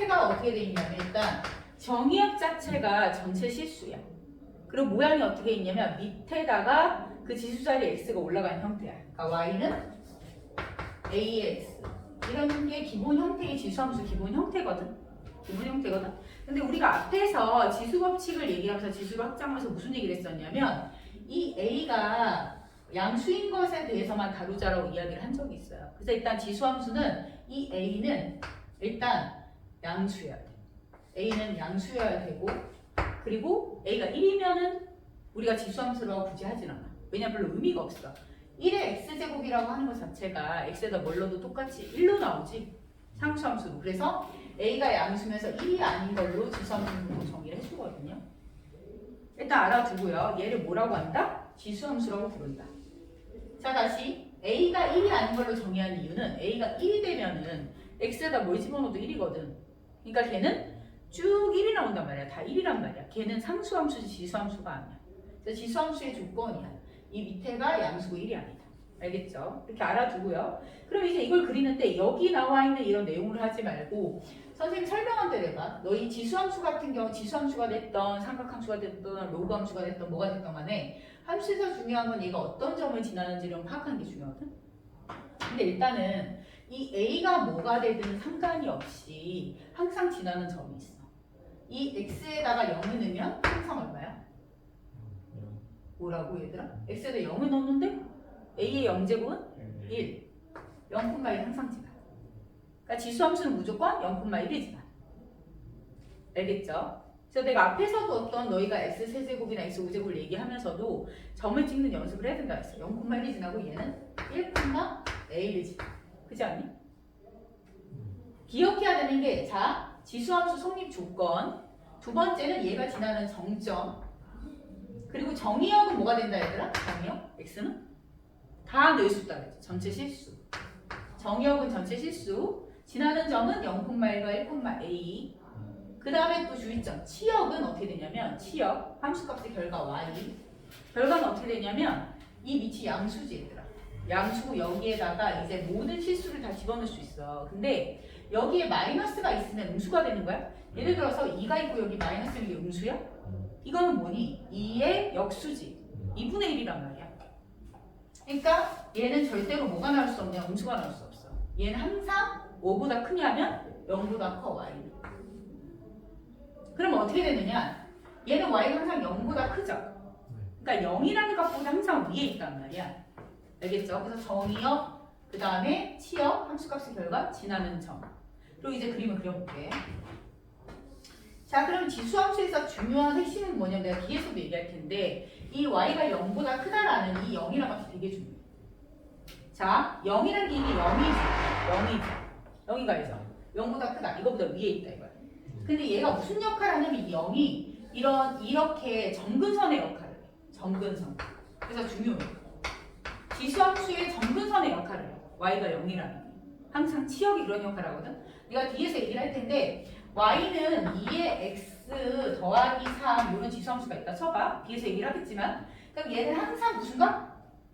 자체가 어떻게 돼 있냐면 일단 정의역 자체가 전체 실수야. 그리고 모양이 어떻게 있냐면 밑에다가 그 지수 자리에 x가 올라가는 형태야. 그러니까 y는 ax 이런 게 기본 형태의 지수함수 기본 형태거든. 기본 형태거든. 근데 우리가 앞에서 지수 법칙을 얘기하면서 지수를 확장하면서 무슨 얘기를 했었냐면 이 a가 양수인 것에 대해서만 다루자라고 이야기를 한 적이 있어요. 그래서 일단 지수함수는 이 a는 일단 양수여야 돼. a는 양수여야 되고 그리고 a가 1이면은 우리가 지수함수라고 굳이 하진 않아. 왜냐면 별로 의미가 없어. 1의 x제곱이라고 하는 것 자체가 x에다 뭘 넣어도 똑같이 1로 나오지. 상수함수로. 그래서 a가 양수면서 1이 아닌 걸로 지수함수로 정의를 해주거든요. 일단 알아두고요. 얘를 뭐라고 한다? 지수함수라고 부른다. 자 다시 a가 1이 아닌 걸로 정의한 이유는 a가 1이 되면은 x에다 뭘 집어넣어도 1이거든. 그러니까 걔는 쭉 1이 나온단 말이야. 다 1이란 말이야. 걔는 상수함수지 지수함수가 아니야. 그래서 지수함수의 조건이야. 이 밑에가 양수고 1이 아니다. 알겠죠? 이렇게 알아두고요. 그럼 이제 이걸 그리는데 여기 나와 있는 이런 내용을 하지 말고 선생님 설명한 대로 해봐. 너희 지수함수 같은 경우 지수함수가 됐던 삼각함수가 됐던 로그함수가 됐던 뭐가 됐던 간에 함수에서 중요한 건 얘가 어떤 점을 지나는지를 파악하는 게 중요하거든. 근데 일단은 이 a가 뭐가 되든 상관이 없이 항상 지나는 점이 있어. 이 x에다가 0을 넣으면 항상 얼마야? 뭐라고 얘들아? x에다 0을 넣었는데 a의 0제곱은 1. 0,1 항상 지나. 그러니까 지수함수는 무조건 0,1이 지나. 알겠죠? 그래서 내가 앞에서도 어떤 너희가 x3제곱이나 x5제곱을 얘기하면서도 점을 찍는 연습을 해야 된다 했어. 0,1이 지나고 얘는 1,a를 지나. 그렇지 않니? 기억해야 되는 게 자, 지수함수 성립 조건 두 번째는 얘가 지나는 정점 그리고 정의역은 뭐가 된다 얘들아? 정의역? x는? 다 넣을 수 있다 그랬죠. 전체 실수. 정의역은 전체 실수 지나는 점은 0,1과 1,a 그 다음에 또 주의점 치역은 어떻게 되냐면 치역 함수값의 결과 y 결과는 어떻게 되냐면 이 밑이 양수지 얘들아. 양수고 여기에다가 이제 모든 실수를 다 집어넣을 수 있어. 근데 여기에 마이너스가 있으면 음수가 되는 거야. 예를 들어서 2가 있고 여기 마이너스는 게 음수야? 이거는 뭐니? 2의 역수지. 2분의 1이란 말이야. 그러니까 얘는 절대로 뭐가 나올 수 없냐? 음수가 나올 수 없어. 얘는 항상 5보다 크냐면 0보다 커 y. 그럼 어떻게 되느냐? 얘는 y가 항상 0보다 크죠? 그러니까 0이라는 값보다 항상 위에 있단 말이야. 알겠죠? 그래서 정의역, 그 다음에 치역, 함수값의 결과, 지나는 점. 그리고 이제 그림을 그려볼게. 자, 그럼 지수함수에서 중요한 핵심은 뭐냐면 내가 뒤에서도 얘기할 텐데 이 y가 0보다 크다라는 이 0이라는 값이 되게 중요해. 자, 0이라는 게 이게 0이지. 0이가 알죠? 0보다 크다. 이거보다 위에 있다 이거야. 근데 얘가 무슨 역할을 하냐면 이 0이 이렇게 점근선의 역할을 해. 점근선. 그래서 중요해. 지수함수의 점근선의 역할을 해. y가 0이라는 게. 항상 치역이 그런 역할을 하거든. 내가 뒤에서 얘기를 할 텐데 y는 2의 x 더하기 3 이런 지수함수가 있다 쳐봐. 뒤에서 얘기를 하겠지만 그럼 얘는 항상 무슨가?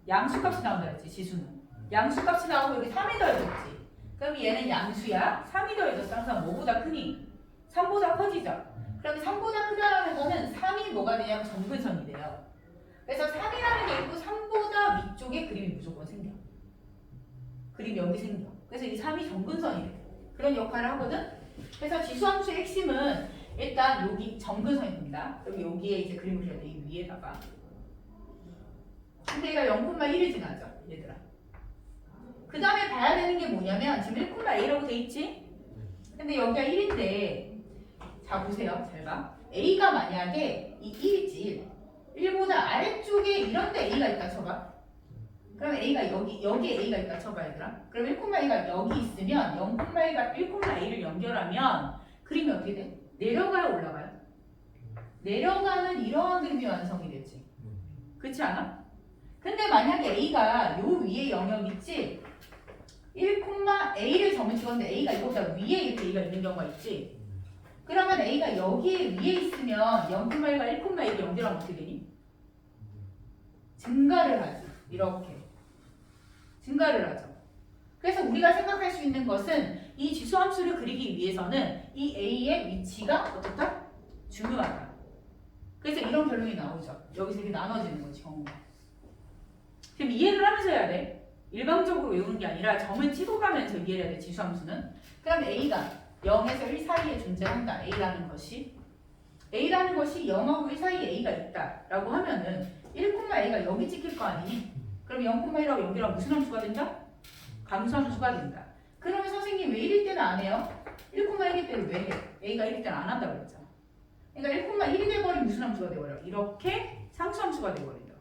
양수값이 나온다 했지 지수는. 양수값이 나오고 여기 3이 더해졌지. 그럼 얘는 양수야. 3이 더해졌어. 항상 뭐보다 크니? 3보다 커지죠. 그럼 3보다 크다라는 거는 3이 뭐가 되냐면 점근선이 돼요. 그래서 3이라는 게 있고 3보다 위쪽에 그림이 무조건 생겨. 그림이 여기 생겨. 그래서 이 3이 점근선이 돼. 그런 역할을 하거든. 그래서 지수함수의 핵심은 일단 여기 점근선입니다. 그럼 여기에 이제 그림을 그려야 돼. 이 위에다가. 근데 얘가 0,1을 지나죠. 얘들아. 그 다음에 봐야 되는 게 뭐냐면 지금 1,a라고 돼 있지? 근데 여기가 1인데 자 보세요. 잘 봐. a가 만약에 이 1이지 1보다 아래쪽에 이런데 a가 있다 쳐봐. 그럼 a가 여기에 a가 있다 쳐봐 얘들아. 그럼 1,a가 여기 있으면 0,1과 1,a를 연결하면 그림이 어떻게 돼? 내려가요 올라가요? 내려가는 이러한 그림이 완성이 되지. 그렇지 않아? 근데 만약에 a가 요 위에 영역 있지? 1,a를 점을 찍었는데 a가 이거보다 위에 이렇게 a가 있는 경우가 있지? 그러면 a가 여기에 위에 있으면 0,1과 1,a를 연결하면 어떻게 되니? 증가를 하지. 이렇게. 증가를 하죠. 그래서 우리가 생각할 수 있는 것은 이 지수함수를 그리기 위해서는 이 A의 위치가 어떻다? 중요하다. 그래서 이런 결론이 나오죠. 여기서 이렇게 나눠지는 거지, 경우가. 그럼 이해를 하면서 해야 돼. 일방적으로 외우는 게 아니라 점을 찍어가면서 이해를 해야 돼, 지수함수는. 그럼 A가 0에서 1 사이에 존재한다. A라는 것이 0하고 1 사이에 A가 있다라고 하면은 1,A가 여기 찍힐 거 아니니? 그럼 0,1하고 0이랑 무슨 함수가 된다? 감수함수가 된다. 그러면 선생님 왜 1일 때는 안 해요? 1,1일 때는 왜 해? A가 1일 때는 안 한다고 그랬잖아. 그러니까 1,1이 돼버리면 무슨 함수가 돼버려? 이렇게 상수함수가 돼버린다.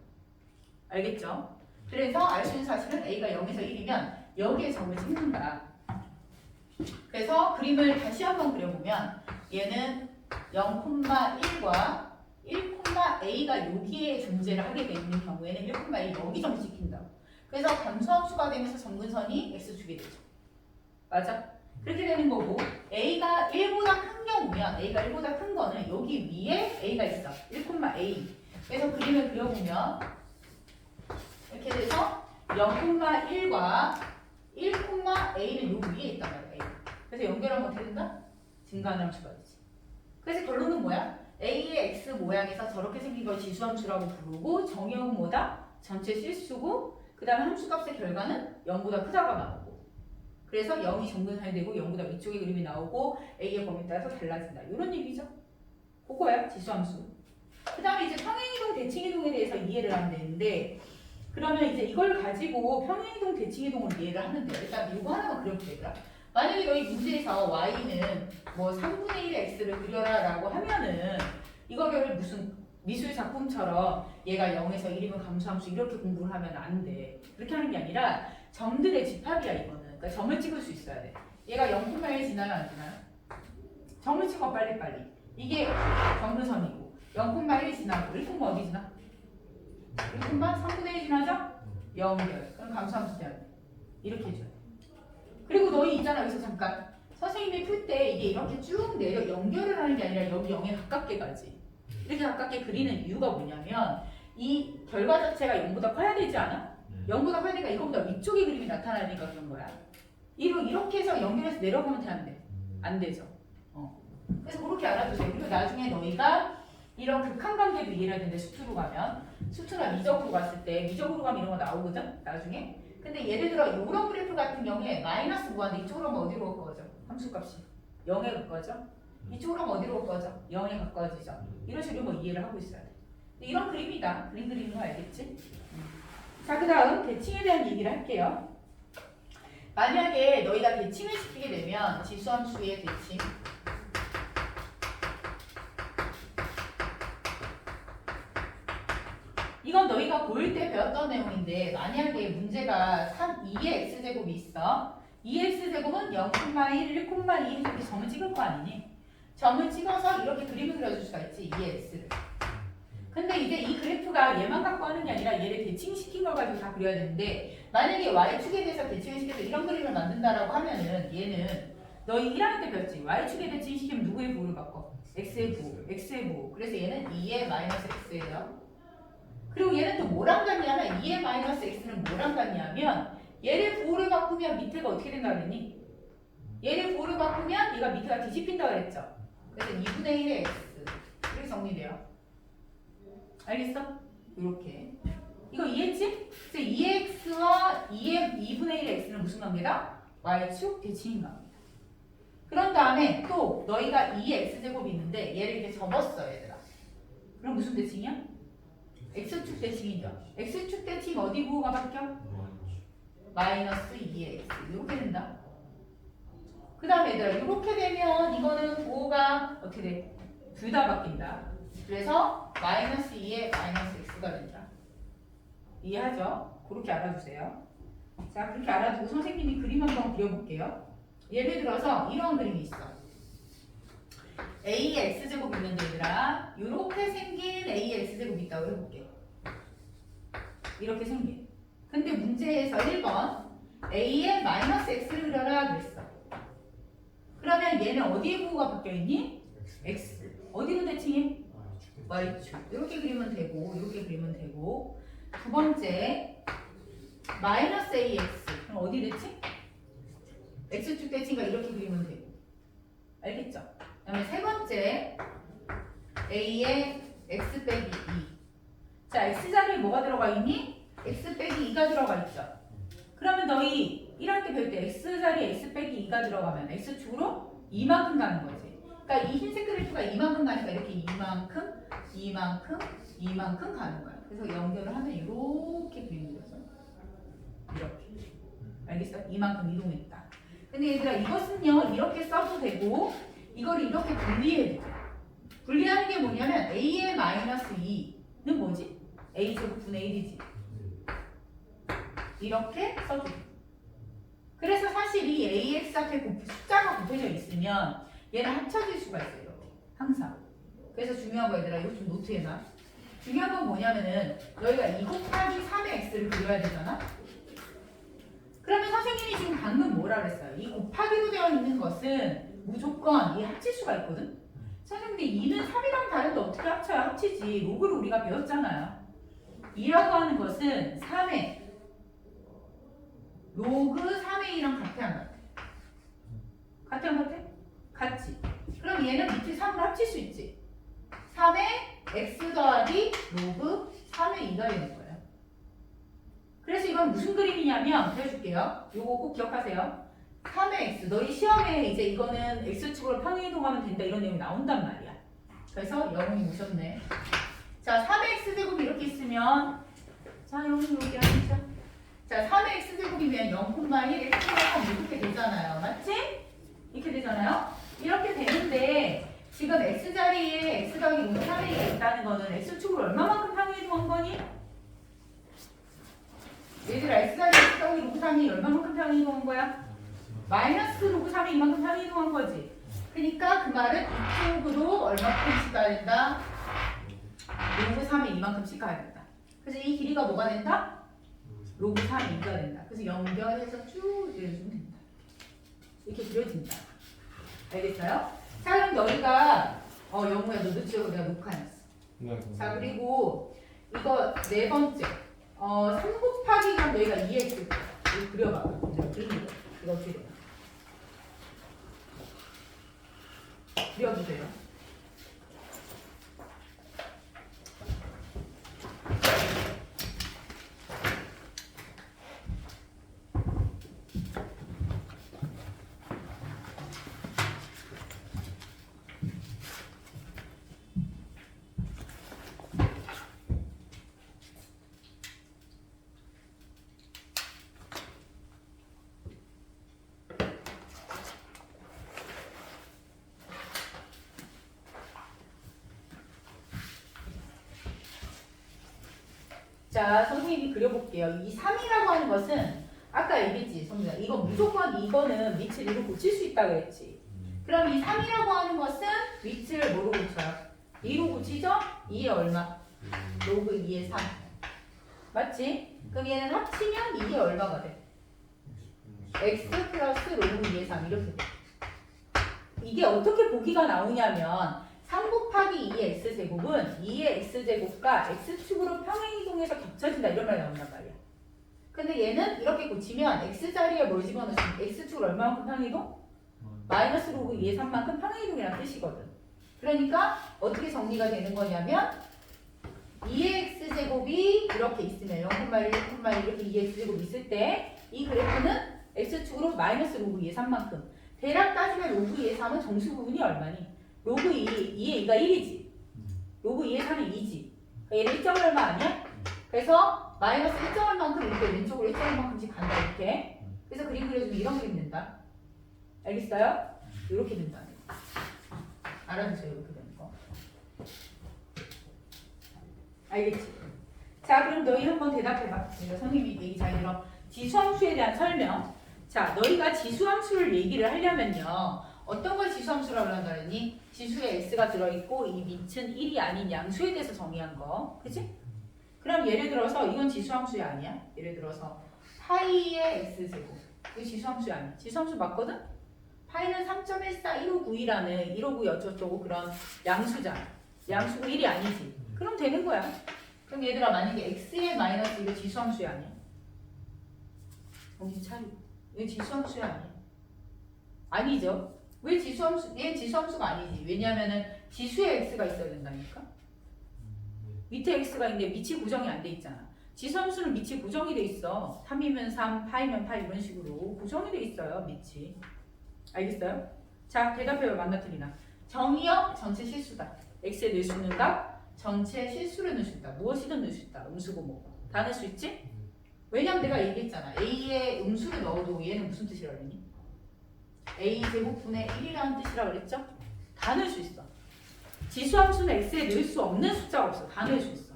알겠죠? 그래서 알 수 있는 사실은 A가 0에서 1이면 여기에 점을 찍는다. 그래서 그림을 다시 한번 그려보면 얘는 0,1과 1,A가 여기에 존재를 하게 되는 경우에는 1,A 여기 점을 찍힌다. 그래서 감소함수가 되면서 점근선이 x축이 되죠. 맞아? 그렇게 되는 거고 A가 1보다 큰 경우면 A가 1보다 큰 거는 여기 위에 A가 있어. 1,A. 그래서 그림을 그려보면 이렇게 돼서 0,1과 1,A는 요 위에 있단 말이야. A. 그래서 연결하면 어떻게 된다? 증가하는 함수가 되지. 그래서 결론은 뭐야? A의 X 모양에서 저렇게 생긴 걸 지수함수라고 부르고 정의역은 뭐다? 전체 실수고 그 다음에 함수값의 결과는 0보다 크다가 나오고 그래서 0이 정근선이 되고 0보다 위쪽의 그림이 나오고 A의 범위에 따라서 달라진다. 이런 얘기죠. 그거야 지수함수. 그 다음에 이제 평행이동 대칭이동에 대해서 이해를 하면 되는데 그러면 이제 이걸 가지고 평행이동 대칭이동을 이해를 하는데 일단 이거 하나만 그려볼게 얘들아. 만약에 너희 문제에서 y는 뭐 3분의 1의 x를 그려라 라고 하면은 이거를 무슨 미술 작품처럼 얘가 0에서 1이면 감수함수 이렇게 공부를 하면 안 돼. 그렇게 하는 게 아니라 점들의 집합이야 이거는. 그러니까 점을 찍을 수 있어야 돼. 얘가 0,1 지나요 안 지나요? 점을 찍어 빨리빨리. 이게 정근선이고 0,1이 지나고 1, 어디 지나? 3분의 1 지나죠? 0열. 그럼 감수함수 돼야 돼. 이렇게 해줘야 돼. 그리고 너희 있잖아 여기서 잠깐. 선생님이 풀 때 이게 이렇게 쭉 내려 연결을 하는 게 아니라 여기 0에 가깝게 가지. 이렇게 가깝게 그리는 이유가 뭐냐면 이 결과 자체가 0보다 커야 되지 않아? 0보다 커야 되니까 이거보다 위쪽의 그림이 나타나니까 그런 거야. 이렇게 해서 연결해서 내려가면 돼, 안 돼? 안 되죠. 그래서 그렇게 알아두세요. 그리고 나중에 너희가 이런 극한관계도 이해를 해야 되는데 수투로 가면 수투나 미적으로 갔을 때 미적으로 가면 이런 거 나오거든? 나중에. 근데 예를 들어 이런 그래프 같은 경우에 마이너스 무한대 이쪽으로 하면 어디로 가까워져? 함수값이 0에 가까워져? 이쪽으로 하면 어디로 가까워져? 0에 가까워지죠. 이런 식으로 뭐 이해를 하고 있어야 돼. 이런 그림이다. 그림 그리는 거 알겠지? 자, 그 다음 대칭에 대한 얘기를 할게요. 만약에 너희가 대칭을 시키게 되면 지수함수의 대칭 이건 너희가 고1 때 배웠던 내용인데 만약에 문제가 2의 x제곱이 있어 2의 x제곱은 0,1, 1,2 이렇게 점을 찍을 거 아니니? 점을 찍어서 이렇게 그림을 그려줄 수가 있지 2의 x를. 근데 이제 이 그래프가 얘만 갖고 하는 게 아니라 얘를 대칭시킨 걸 가지고 다 그려야 되는데 만약에 y축에 대해서 대칭을 시켜서 이런 그림을 만든다라고 하면은 얘는 너희 1학년 때 배웠지? y축에 대칭시키면 누구의 부호를 바꿔? x의 부호, x의 부호. 그래서 얘는 2의 마이너스 x예요. 그리고 얘는 또 뭐랑 같냐면 2의 마이너스 x는 뭐랑 같냐면 얘를 부호를 바꾸면 밑에가 어떻게 된다 그랬니? 얘를 부호를 바꾸면 얘가 밑에가 뒤집힌다 그랬죠? 그래서 2분의 1의 x 이렇게 정리돼요. 알겠어? 이렇게 이거 이해했지? 그래서 2x와 2분의 1의 x는 무슨 관계다? y축 대칭인 관계다. 그런 다음에 또 너희가 2의 x제곱이 있는데 얘를 이렇게 접었어 얘들아. 그럼 무슨 대칭이야? x축 대칭이죠. x축 대칭 어디 부호가 바뀌어? 마이너스 2의 x 이렇게 된다. 그 다음에 얘들아 이렇게 되면 이거는 부호가 어떻게 돼? 둘 다 바뀐다. 그래서 마이너스 2의 마이너스 x가 된다. 이해하죠? 그렇게 알아주세요. 자 그렇게 알아두고 선생님이 그림 한번 그려볼게요. 예를 들어서 이런 그림이 있어. A의 x제곱이 있는데 얘들아 이렇게 생긴 A의 x제곱이 있다고 해볼게. 이렇게 생긴. 근데 문제에서 1번 A의 마이너스 x를 그려라 그랬어. 그러면 얘는 어디에 부호가 바뀌어있니? x. 어디로 대칭해? y축. 이렇게 그리면 되고 이렇게 그리면 되고 두 번째 마이너스 ax. 그럼 어디 대칭? x축 대칭과 이렇게 그리면 되고. 알겠죠? 그 다음에 세 번째 a의 x 빼기 2. 자, x자리에 뭐가 들어가 있니? x 빼기 2가 들어가 있죠. 그러면 너희 1학 때 배울 때 x자리에 x 빼기 2가 들어가면 x축으로 이만큼 가는 거지. 그러니까 이 흰색 그래프가 이만큼 가니까 이렇게 이만큼 가는 거야. 그래서 연결을 하면 이렇게 그리는 거죠. 이렇게. 알겠어? 이만큼 이동했다. 근데 얘들아 이것은요 이렇게 써도 되고 이걸 이렇게 분리해도 돼. 분리하는 게 뭐냐면 a의 마이너스 2는 뭐지? a제곱분의 1이지. 이렇게 써도 돼. 그래서 사실 이 ax 앞에 숫자가 곱해져 있으면 얘는 합쳐질 수가 있어요. 이렇게. 항상. 그래서 중요한 거 얘들아 이거 좀 노트해놔. 중요한 건 뭐냐면은 너희가 2 곱하기 3의 x를 그려야 되잖아. 그러면 선생님이 지금 방금 뭐라 그랬어요? 이 곱하기로 되어 있는 것은 무조건 이 합칠 수가 있거든? 선생님 근데 2는 3이랑 다른데 어떻게 합쳐야 합치지? 로그를 우리가 배웠잖아요. 2라고 하는 것은 3의 로그 3의 2랑 같아 안 같아? 같아 안 같아? 같지. 그럼 얘는 밑에 3으로 합칠 수 있지. 3의 x 더하기 로그 3의 2가 되는 거예요. 그래서 이건 무슨 그림이냐면 그려줄게요. 요거 꼭 기억하세요. 3의 x. 너희 시험에 이제 이거는 x축으로 평행이동하면 된다 이런 내용이 나온단 말이야. 그래서 영웅이 오셨네. 자, 3의 x제곱이 이렇게 있으면 자, 영웅이 이렇게 하시죠. 자, 3의 x제곱이면 0,1 이렇게 되잖아요. 맞지? 이렇게 되잖아요. 이렇게 되는데 지금 x자리에 x 더하기 로그 3의 2가 있다는 거는 x축으로 얼마만큼 평행이동한 거니? 얘들아 x자리에 x 더하기 로그 3이 얼마만큼 평행이동한 거야? 마이너스 로그 3이 이만큼 평행이동한 거지. 그러니까 그 말은 이쪽으로 얼마큼씩 가야 된다? 로그 3이 이만큼씩 가야 된다. 그래서 이 길이가 뭐가 된다? 로그 3이 2가 된다. 그래서 연결해서 쭉 그려주면 된다. 이렇게 그려진다. 알겠어요? 자, 그럼 너희가 영우야 너 늦죠? 내가 녹화했어. 네. 자, 그리고 이거 네 번째 3 곱하기가 너희가 2x 이거 그려봐. 내가 그리는 거. 이거 어떻게 돼? 그려주세요. 자, 선생님이 그려볼게요. 이 3이라고 하는 것은 아까 얘기했지, 성민아. 이거 무조건 이거는 밑을 2로 고칠 수 있다고 했지. 그럼 이 3이라고 하는 것은 밑을 뭐로 고쳐요? 2로 고치죠? 2에 얼마? 로그 2에 3. 맞지? 그럼 얘는 합치면 2에 얼마가 돼? x 플러스 로그 2에 3 이렇게 돼. 이게 어떻게 보기가 나오냐면 3 곱하기 2의 x제곱은 2의 x제곱과 x축으로 평행이동해서 겹쳐진다 이런 말이 나온단 말이야. 근데 얘는 이렇게 고치면 x자리에 뭘 집어넣으면 x축을 얼마만큼 평행이동? 마이너스 로그 2의 3만큼 평행이동이라는 뜻이거든. 그러니까 어떻게 정리가 되는 거냐면 2의 x제곱이 이렇게 있으면 0,1, 0,1 이렇게 2의 x제곱이 있을 때 이 그래프는 x축으로 마이너스 로그 2의 3만큼 대략 따지면 로그 2의 3은 정수 부분이 얼마니? 로그 2의 2가 1이지. 로그 2의 3이 2지. 그러니까 얘는 1점 얼마 아니야? 그래서 마이너스 1점 얼만큼 이렇게 왼쪽으로 1점 얼만큼씩 간다 이렇게. 그래서 그림 그려주면 이런 그림 된다. 알겠어요? 이렇게 된다. 알아두세요. 이렇게 되는 거. 알겠지? 자, 그럼 너희 한번 대답해봐. 내가 선생님이 얘기 잘 들어. 지수함수에 대한 설명. 자, 너희가 지수함수를 얘기를 하려면요. 어떤 걸 지수함수라고 한다 그랬니? 지수에 x가 들어있고 이 밑은 1이 아닌 양수에 대해서 정의한 거. 그치? 그럼 예를 들어서 이건 지수함수야 아니야? 예를 들어서 파이의 x제곱. 이거 지수함수 아니야? 지수함수 맞거든? 파이는 3.14159이라는 159 어쩌고 그런 양수잖아. 양수고 1이 아니지. 그럼 되는 거야. 그럼 얘들아 만약에 x의 마이너스 이거 지수함수야 아니야? 정신 차리고. 이거 지수함수야 아니야? 아니죠. 왜 지수함수? 얘 지수함수가 아니지. 왜냐하면은 지수에 x가 있어야 된다니까. 밑에 x가 있는데 밑이 고정이 안 돼 있잖아. 지수함수는 밑이 고정이 돼 있어. 3이면 3, 8이면 8 이런 식으로 고정이 돼 있어요. 밑이. 알겠어요? 자, 대답해요. 맞나 틀리나. 정의역 전체 실수다. x에 넣을 수 있는 값, 전체 실수를 넣을 수 있다. 무엇이든 넣을 수 있다. 음수고 뭐고. 다 넣을 수 있지? 왜냐면 내가 얘기했잖아. a에 음수를 넣어도 얘는 무슨 뜻이라고 그랬니? a 제곱분의 1이라는 뜻이라고 그랬죠? 다 넣을 수 있어. 지수함수는 x에 넣을 수 없는 숫자가 없어. 다 넣을 수 있어.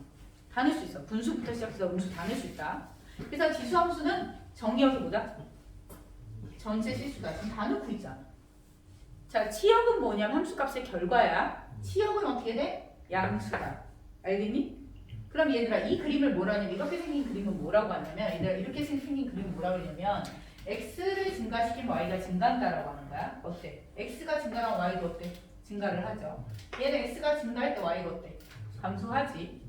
다 넣을 수 있어. 분수부터 시작해서 음수 다 넣을 수 있다. 그래서 지수함수는 정의역이 뭐다? 전체 실수다. 지금 다 넣고 있잖아. 자, 치역은 뭐냐면 함수값의 결과야. 치역은 어떻게 돼? 양수다. 알겠니? 그럼 얘들아 이 그림을 뭐라 하냐면 이렇게 생긴 그림은 뭐라고 하냐면 얘들아 이렇게 생긴 그림은 뭐라고 하냐면 x를 증가시키면 y가 증가한다라고 하는 거야. 어때? x가 증가하면 y도 어때? 증가를 하죠. 얘는 x가 증가할 때 y가 어때? 감소하지.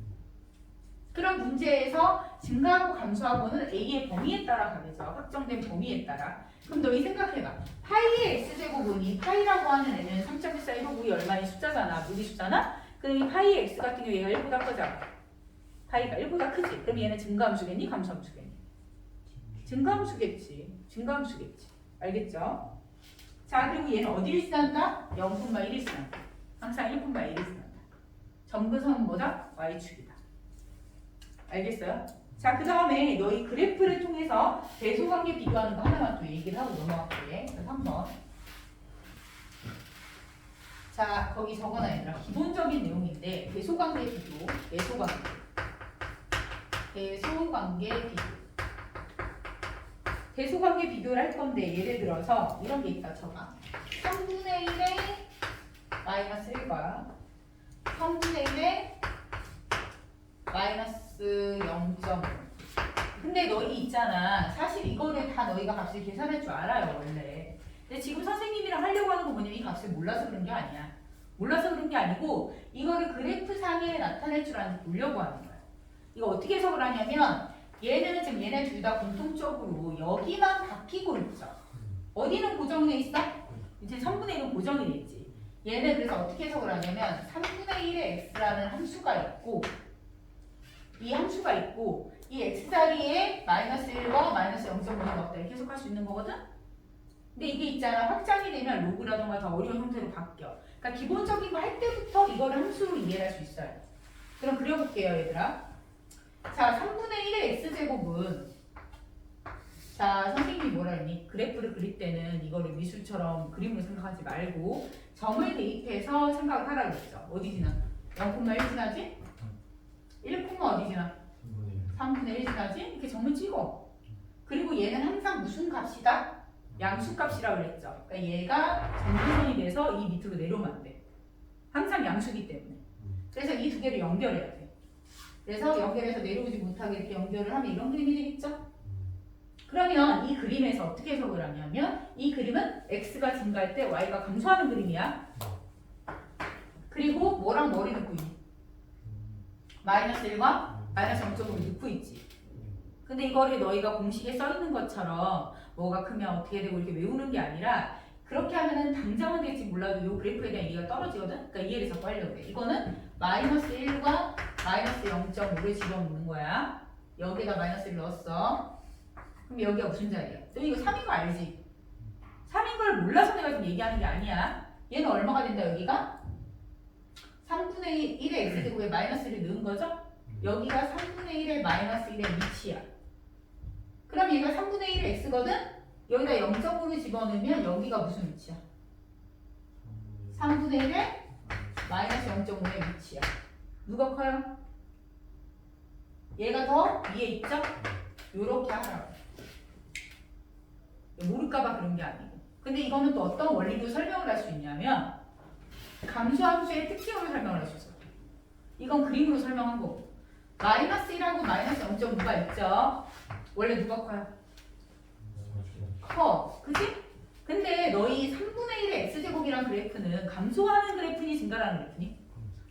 그럼 문제에서 증가하고 감소하고는 a의 범위에 따라 가겠죠. 확정된 범위에 따라. 그럼 너희 생각해봐. 파이의 x제곱은 이 파이라고 하는 애는 3.14 159이 얼마의 숫자잖아. 무리수잖아. 그럼 이 파이의 x 같은 경우 얘가 1보다 크잖아. 파이가 1보다 크지. 그럼 얘는 증가함수겠니? 감소함수겠니? 증가함수겠지. 증가함수겠지. 알겠죠? 자, 그리고 얘는 어디를 지난다? 0,1을 지난다. 항상 1,1을 지난다. 점근선은 뭐다? y축이다. 알겠어요? 자, 그 다음에 너희 그래프를 통해서 배소관계 비교하는 거 하나만 또 얘기를 하고 넘어갈게. 3번. 자, 거기 적어놔 얘들아. 기본적인 내용인데 배소관계 비교, 배소관계 비교. 배소관계 비교를 할 건데 예를 들어서 이런 게 있다 쳐봐. 3분의 1의 마이너스 1과 3분의 1의 마이너스 0.5. 근데 너희 있잖아. 사실 이거를 다 너희가 값을 계산할 줄 알아요 원래. 근데 지금 선생님이랑 하려고 하는 거 뭐냐면 이 값을 몰라서 그런 게 아니야. 몰라서 그런 게 아니고 이거를 그래프상에 나타낼 줄 아는 보려고 하는 거야. 이거 어떻게 해석을 하냐면 얘는 지금 얘네 둘 다 공통적으로 여기만 바뀌고 있죠. 어디는 고정돼 있어? 이제 3분의 1은 고정이 돼 있지. 얘는 그래서 어떻게 해석을 하냐면 3분의 1의 x라는 함수가 있고 이 함수가 있고 이 x자리에 마이너스 1과 마이너스 0.5가 없다 이렇게 해석할 수 있는 거거든? 근데 이게 있잖아. 확장이 되면 로그라던가 더 어려운 형태로 바뀌어. 그러니까 기본적인 거 할 때부터 이거를 함수로 이해할 수 있어요. 그럼 그려볼게요 얘들아. 자, 3분의 1의 x제곱은 자, 선생님이 뭐라 했니? 그래프를 그릴 때는 이거를 미술처럼 그림으로 생각하지 말고 점을 대입해서 생각을 하라고 했죠. 어디 지나? 0,1 지나지? 1, 어디 지나? 3분의 1 지나지? 이렇게 점을 찍어. 그리고 얘는 항상 무슨 값이다? 양수값이라고 그랬죠. 그러니까 얘가 점근선이 돼서 이 밑으로 내려오면 안 돼. 항상 양수기 때문에. 그래서 이 두 개를 연결해야 돼. 그래서 연결해서 내려오지 못하게 이렇게 연결을 하면 이런 그림이 되겠죠? 그러면 이 그림에서 어떻게 해석을 하냐면 이 그림은 x가 증가할 때 y가 감소하는 그림이야. 그리고 뭐랑 뭐를 넣고 있니? 마이너스 1과 마이너스 0.5를 넣고 있지. 근데 이거를 너희가 공식에 써 있는 것처럼 뭐가 크면 어떻게 되고 이렇게 외우는 게 아니라 그렇게 하면은 당장은 될지 몰라도 이 그래프에 대한 이해가 떨어지거든? 그러니까 이해를 자꾸 하려고 해. 이거는 마이너스 1과 마이너스 0.5를 집어넣는 거야. 여기다 마이너스를 넣었어. 그럼 여기가 무슨 자리야? 너 이거 3인 거 알지? 3인 걸 몰라서 내가 지금 얘기하는 게 아니야. 얘는 얼마가 된다 여기가? 3분의 1의 x제곱에 마이너스를 넣은 거죠? 여기가 3분의 1의 마이너스 1의 밑이야. 그럼 얘가 3분의 1의 x거든? 여기다 0.5를 집어넣으면 여기가 무슨 밑이야? 3분의 1의 마이너스 0.5의 밑이야. 누가 커요? 얘가 더 위에 있죠? 요렇게 하라고. 모를까봐 그런 게 아니고. 근데 이거는 또 어떤 원리로 설명을 할 수 있냐면 감수함수의 특징으로 설명을 할 수 있어요. 이건 그림으로 설명한 거고. 마이너스 1하고 마이너스 0.5가 있죠? 원래 누가 커요? 커. 그치? 근데 너희 3분의 1의 x제곱이란 그래프는 감소하는 그래프니 증가하는 그래프니?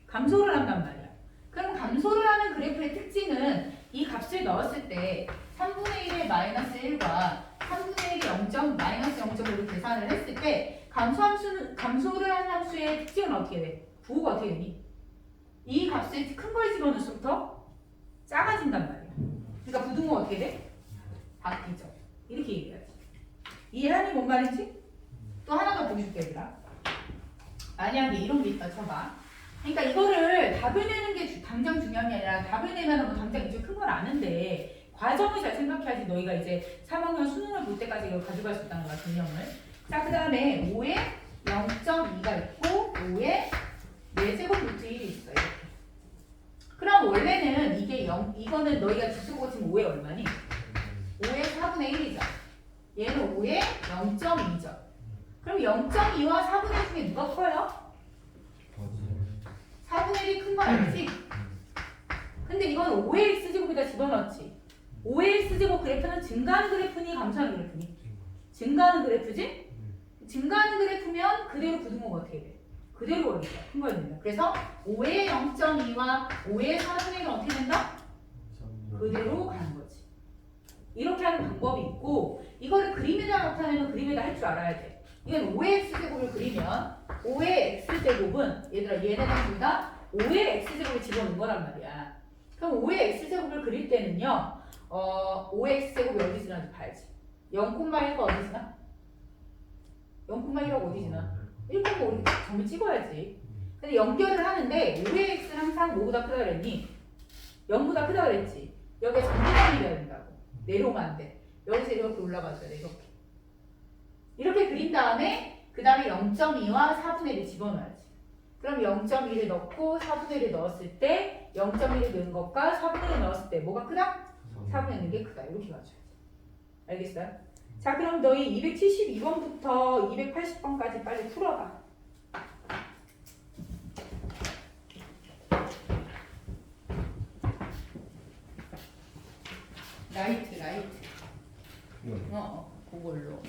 감소를 한단 말이야. 그럼 감소를 하는 그래프의 특징은 이 값을 넣었을 때 3분의 1의 마이너스 1과 3분의 1의 0. 마이너스 0.5로 계산을 했을 때 감소를 한 함수의 특징은 어떻게 돼? 부호가 어떻게 되니? 이 값을 큰 걸 집어넣을수부터 작아진단 말이야. 그러니까 부등호 어떻게 돼? 바뀌죠. 이렇게 얘기해야지. 이해하니 뭔 말인지? 또 하나 더 보여줄게 얘들아. 만약에 이런 게 있다 쳐봐. 그러니까 이거를 답을 내는 게 당장 중요한 게 아니라 답을 내면 뭐 당장 이제 큰 걸 아는데 과정을 잘 생각해야지 너희가 이제 3학년 수능을 볼 때까지 이걸 가져갈 수 있다는 거야, 개념을. 자, 그 다음에 5에 0.2가 있고 5에 4제곱 루트 1이 있어요. 그럼 원래는 이게 0, 이거는 너희가 지수고 지금 5에 얼마니? 5에 4분의 1이죠. 얘는 5에 0.2죠. 그럼 0.2와 4분의 1 중에 누가 커요? 4분의 1이 큰 거 알지? 근데 이건 5의 x제곱에다 집어넣지. 5의 x제곱 그래프는 증가하는 그래프니 감소하는 그래프니? 증가하는 그래프지? 증가하는 그래프면 그대로 부등호가 어떻게 돼? 그대로 오르겠다. 큰 거야 된다. 그래서 5의 0.2와 5의 4분의 1은 어떻게 된다? 그대로 가는 거지. 이렇게 하는 방법이 있고 이거를 그림에다 나타내면 그림에다 할 줄 알아야 돼. 이건 5의 x제곱을 그리면 5의 x제곱은 얘들아 얘네들 둘 다 5의 x제곱을 집어넣은 거란 말이야. 그럼 5의 x제곱을 그릴 때는요 5의 x제곱이 어디 지나는지 봐야지. 0,1가 어디 지나? 0,1하고 어디 지나? 1,5 점을 찍어야지. 근데 연결을 하는데 5의 x는 항상 뭐보다 크다 그랬니? 0보다 크다 그랬지. 여기에 전기점이 된다고. 내려오면 안 돼. 여기서 이렇게 올라가줘야 돼. 이렇게 그린 다음에 그 다음에 0.2와 4분의 1을 집어넣어야지. 그럼 0.1을 넣고 4분의 1을 넣었을 때 0.1을 넣은 것과 4분의 1을 넣었을 때 뭐가 크다? 4분의 1이 크다. 이렇게 가져야지. 알겠어요? 자, 그럼 너희 272번부터 280번까지 빨리 풀어봐. 라이트. 그걸로.